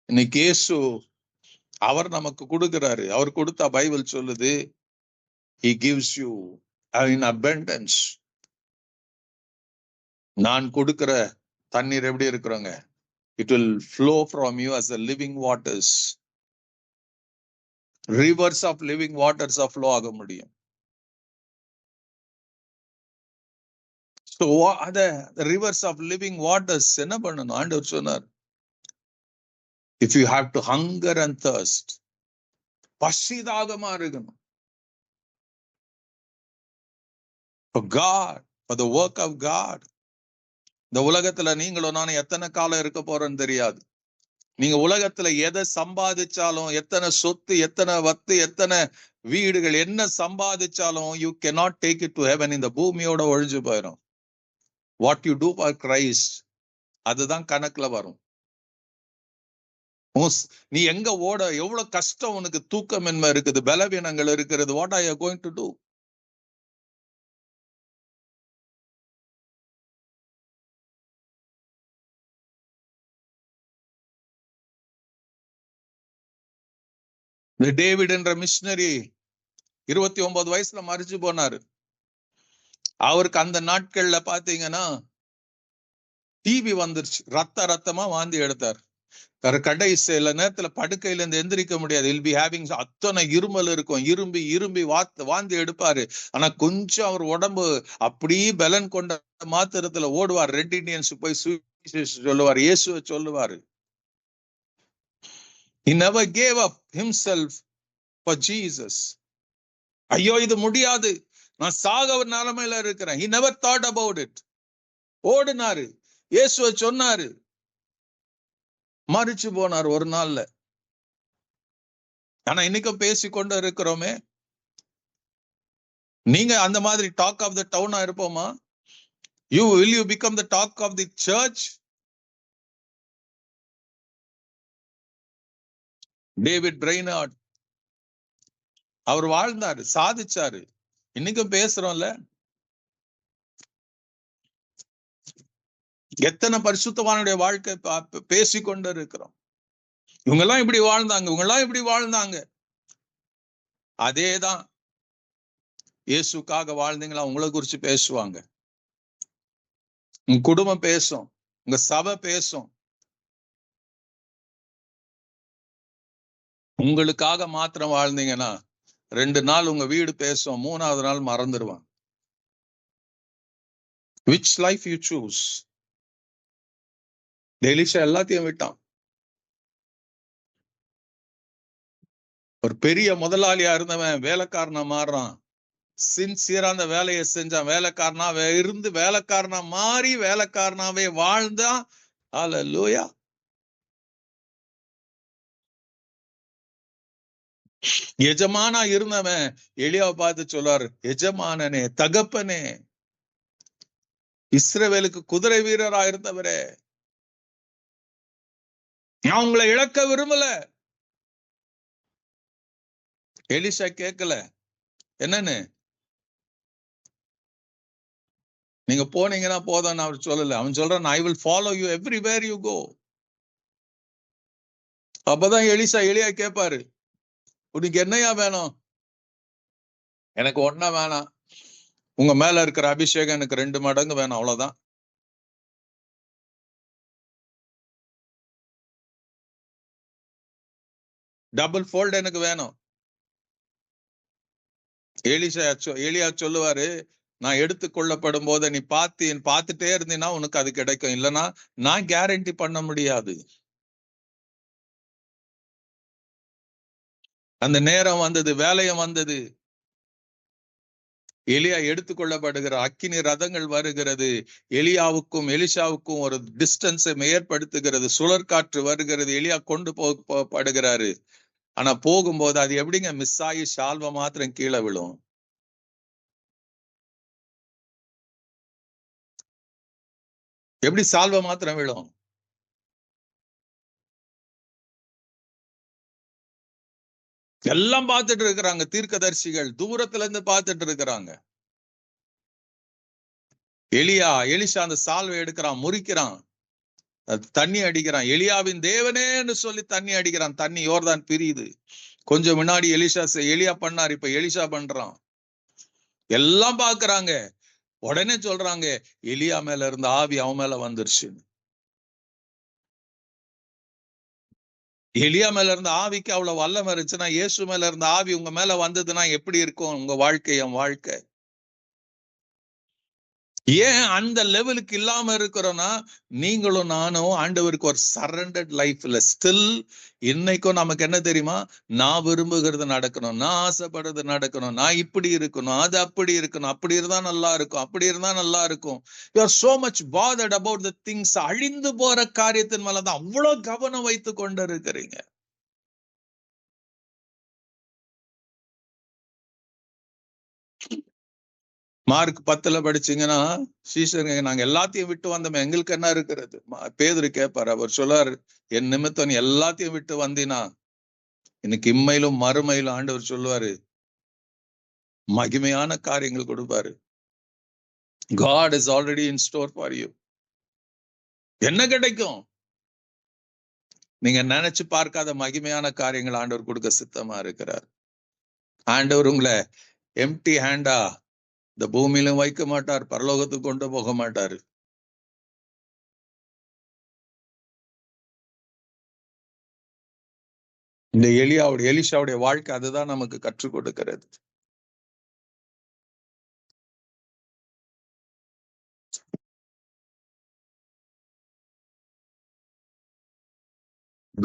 இன்னைக்கு இயேசு அவர் நமக்கு கொடுக்கிறாரு. அவர் கொடுத்தா பைபிள் சொல்லுது, He gives you in abundance. நான் கொடுக்கிற தண்ணீர் எப்படி இருக்கிறோங்க? It will flow from you as the living waters. Rivers of living waters flow ஆக முடியும். So the rivers of living waters என்ன பண்ணணும்? ஆண்டவர் சொன்னார், if you have to hunger and thirst, பசிதாகமா இருக்கணும். For God, for the work of God. இந்த உலகத்துல நீங்களும் நானும் எத்தனை காலம் இருக்க போறோம்னு தெரியாது. நீங்க உலகத்துல எதை சம்பாதிச்சாலும், எத்தனை சொத்து, எத்தனை வத்து, எத்தனை வீடுகள் என்ன சம்பாதிச்சாலும், you cannot take it to heaven. இந்த பூமியோட ஒழிஞ்சு போயிடும். What you do for Christ, அதுதான் கணக்குல வரும். நீ எங்க ஓட, எவ்வளவு கஷ்டம் உனக்கு, தூக்கம் என்ன இருக்குது, பலவீனங்கள் இருக்கிறது, what are you going to do? David என்ற மிஷனரி 29 வயசுல மரிச்சு போனாரு. அவருக்கு அந்த நாட்கள்ல பாத்தீங்கன்னா டிபி வந்துருச்சு, ரத்தமா வாந்தி எடுத்தார். கடைசியில நேரத்துல படுக்கையில இருந்து எந்திரிக்க முடியாது. இல் பி ஹேவிங் அத்தனை இருமல் இருக்கும், இரும்பி வாந்தி எடுப்பாரு. ஆனா கொஞ்சம் அவர் உடம்பு அப்படியே பலன் கொண்ட மாத்திரத்துல ஓடுவார். ரெட் இண்டியன்ஸ் போய் சொல்லுவார், இயேசுவை சொல்லுவாரு. He never gave up himself for Jesus. ஐயோ இது முடியாது, நான் சாக நிலைமையில இருக்கிறேன். He never thought about it. ஓடினாரு, இயேசுவை சொன்னாரு, மரிச்சு போனார் ஒரு நாள்ல. ஆனா இன்னைக்கும் பேசிக்கொண்டு இருக்கிறோமே. நீங்க அந்த மாதிரி டாக் ஆஃப் த டவுனா இருப்போமா? will you become the talk of the church? David Brainerd அவர் வாழ்ந்தாரு, சாதிச்சாரு. இன்னைக்கும் பேசுறோம்ல. எத்தனை பரிசுத்தவானுடைய வாழ்க்கை பேசிக்கொண்டு இருக்கிறோம். இவங்கெல்லாம் இப்படி வாழ்ந்தாங்க, இவங்கெல்லாம் இப்படி வாழ்ந்தாங்க. அதேதான் இயேசுக்காக வாழ்ந்தீங்களா உங்களை குறிச்சு பேசுவாங்க. உங்க குடும்பம் பேசும், உங்க சபை பேசும். உங்களுக்காக மாத்திரம் வாழ்ந்தீங்கன்னா 2 நாள் உங்க வீடு பேசும், 3ஆவது நாள் மறந்துடுவான். Which life you choose? Elisha எல்லாத்தையும் விட்டான். ஒரு பெரிய முதலாளியா இருந்தவன் வேலைக்காரனா மாறுறான். சின்சியரா அந்த வேலையை செஞ்சான். வேலைக்காரனாவே இருந்து வேலைக்காரனா மாறி வேலைக்காரனாவே வாழ்ந்தான். அல்லேலூயா. எஜமானா இருந்தவன் எலியாவை பார்த்து சொல்றாரு, எஜமானனே, தகப்பனே, இஸ்ரவேலுக்கு குதிரை வீரரா இருந்தவரே, நான் உங்களை இழக்க விரும்பல. எலிஷா கேட்கல, என்னன்னு நீங்க போனீங்கன்னா போதும் அவர் சொல்லல. அவன் சொல்றான், I will follow you everywhere you go. அப்பதான் எலியா கேட்பாரு, உனக்கு என்னையா வேணும்? எனக்கு ஒண்ணா வேணாம், உங்க மேல இருக்கிற அபிஷேகம் எனக்கு 2 மடங்கு வேணும், அவ்வளவுதான். டபுள் ஃபோல்ட் எனக்கு வேணும். எலியா சொல்லுவாரு, நான் எடுத்துக்கொள்ளப்படும் போது நீ பார்த்துட்டே இருந்தீன்னா உனக்கு அது கிடைக்கும், இல்லைன்னா நான் கேரண்டி பண்ண முடியாது. அந்த நேரம் வந்தது, வேலையும் வந்தது. எலியா எடுத்துக்கொள்ளப்படுகிற அக்கினி ரதங்கள் வருகிறது. எலியாவுக்கும் எலிஷாவுக்கும் ஒரு டிஸ்டன்ஸை ஏற்படுத்துகிறது. சுழற்காற்று வருகிறது. எலியா கொண்டு போகப்படுகிறாரு. ஆனா போகும்போது அது எப்படிங்க மிஸ் ஆகி ஷால்வ மாத்திரம் கீழே விழும்? எப்படி சால்வ மாத்திரம் விழும்? எல்லாம் பார்த்துட்டு இருக்கிறாங்க, தீர்க்கதரிசிகள் தூரத்துல இருந்து பார்த்துட்டு இருக்கிறாங்க. எலிஷா அந்த சால்வை எடுக்கிறான், முறிக்கிறான், தண்ணி அடிக்கிறான். எலியாவின் தேவனேன்னு சொல்லி தண்ணி அடிக்கிறான். தண்ணி யோர்தான் பிரியுது. கொஞ்சம் முன்னாடி எலியா பண்ணார், இப்ப எலிஷா பண்றான். எல்லாம் பாக்குறாங்க. உடனே சொல்றாங்க எலியா மேல இருந்த ஆவி அவன் மேல வந்துருச்சு. எலியா மேல இருந்த ஆவிக்கு அவ்வளவு வல்லமை இருந்துச்சுன்னா இயேசு மேல இருந்த ஆவி உங்க மேல வந்ததுன்னா எப்படி இருக்கும் உங்க வாழ்க்கை, என் வாழ்க்கை? ஏன் அந்த லெவலுக்கு இல்லாம இருக்கிறோம்னா, நீங்களும் நானும் ஆண்டவருக்கு ஒரு சரண்டர்ட் லைஃப்ல ஸ்டில் இன்னைக்கும் நமக்கு என்ன தெரியுமா? நான் விரும்புகிறது நடக்கணும், நான் ஆசைப்படுறது நடக்கணும், நான் இப்படி இருக்கணும், அது அப்படி இருக்கணும், அப்படி இருந்தா நல்லா இருக்கும், அப்படி இருந்தா நல்லா இருக்கும். You are so much bothered about the things. அழிந்து போற காரியத்தின் மேலதான் அவ்வளவு கவனம் வைத்து கொண்டு இருக்கிறீங்க. மார்க் 10 படிச்சீங்கன்னா, சீஷருங்க நாங்க எல்லாத்தையும் விட்டு வந்தோம், எங்களுக்கு என்ன இருக்கிறது? பேதுரு கேட்பாரு, அவர் சொல்லாரு, என் நிமித்தம் நீ எல்லாத்தையும் விட்டு வந்தீனா எனக்கு இம்மையிலும் மறுமையிலும் ஆண்டவர் சொல்லுவாரு, மகிமையான காரியங்கள் கொடுப்பாரு. God is already in store for you. என்ன கிடைக்கும்? நீங்க நினைச்சு பார்க்காத மகிமையான காரியங்கள் ஆண்டவர் கொடுக்க சித்தமா இருக்கிறார். ஆண்டவர் உங்களை எம்டி ஹேண்டா இந்த பூமியிலும் வைக்க மாட்டார், பரலோகத்துக்கு கொண்டு போக மாட்டாரு. இந்த எலிஷாவுடைய வாழ்க்கை அதுதான் நமக்கு கற்றுக் கொடுக்கிறது.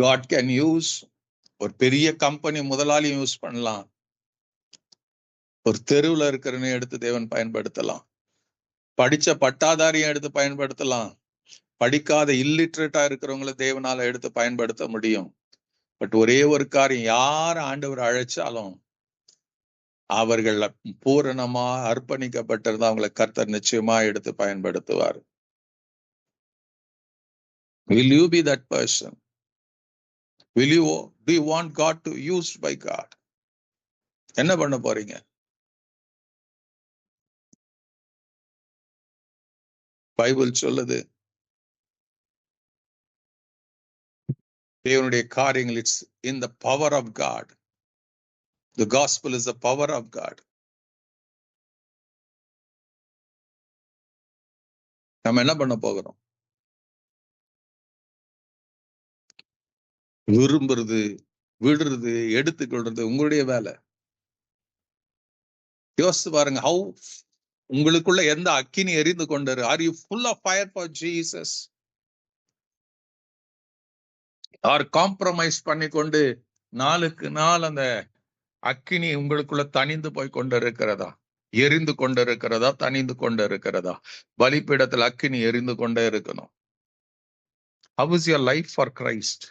God can use ஒரு பெரிய கம்பெனி முதலாளியும் யூஸ் பண்ணலாம், ஒரு தெருவுல இருக்கிறவனையும் எடுத்து தேவன் பயன்படுத்தலாம், படிச்ச பட்டாதாரியும் எடுத்து பயன்படுத்தலாம், படிக்காத இல்லிட்ரேட்டா இருக்கிறவங்கள தேவனால எடுத்து பயன்படுத்த முடியும். பட் ஒரே ஒரு காரியம், யார் ஆண்டவர் அழைச்சாலும் அவர்கள் பூரணமா அர்ப்பணிக்கப்பட்டிருந்தா அவங்களை கர்த்தர் நிச்சயமா எடுத்து பயன்படுத்துவார். Will you be that person? Do you want God to use by God? என்ன பண்ண போறீங்க? பைபிள் சொல்லுது, தேவனுடைய காரியங்கள் it's in the power of God. The gospel is the power of God. நம்ம என்ன பண்ண போகிறோம்? விரும்புறது, விடுறது, எடுத்துக்கொள்றது உங்களுடைய வேலை. யோசிச்சு பாருங்க, ஹவு உங்களுக்குள்ள எந்த அக்கினி எரிந்து கொண்டாரு? Are you full of fire for Jesus? Or compromise பண்ணி கொண்டு நாளுக்கு நாள் அந்த அக்கினி உங்களுக்குள்ள தனிந்து போய் கொண்டிருக்கிறதா? எரிந்து கொண்டிருக்கிறதா? தனிந்து கொண்டிருக்கிறதா? பலிபீடத்தில் அக்கினி எரிந்து கொண்டே இருக்கணும். How is your life for Christ?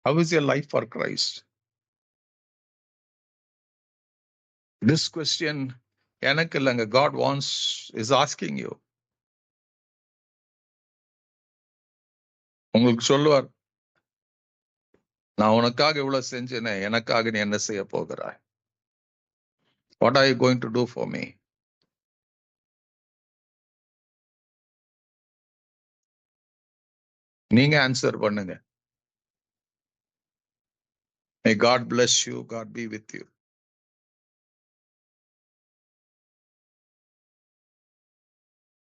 How is your life for Christ? This question எனக்கு இல்லைங்க, God is asking you. உங்களுக்கு சொல்லுவார், நான் உனக்காக இவ்வளவு செஞ்சேனே, எனக்காக நீ என்ன செய்ய போகிறாய்? What are you going to do for me? நீங்க ஆன்சர் பண்ணுங்க. May God bless you. God be with you.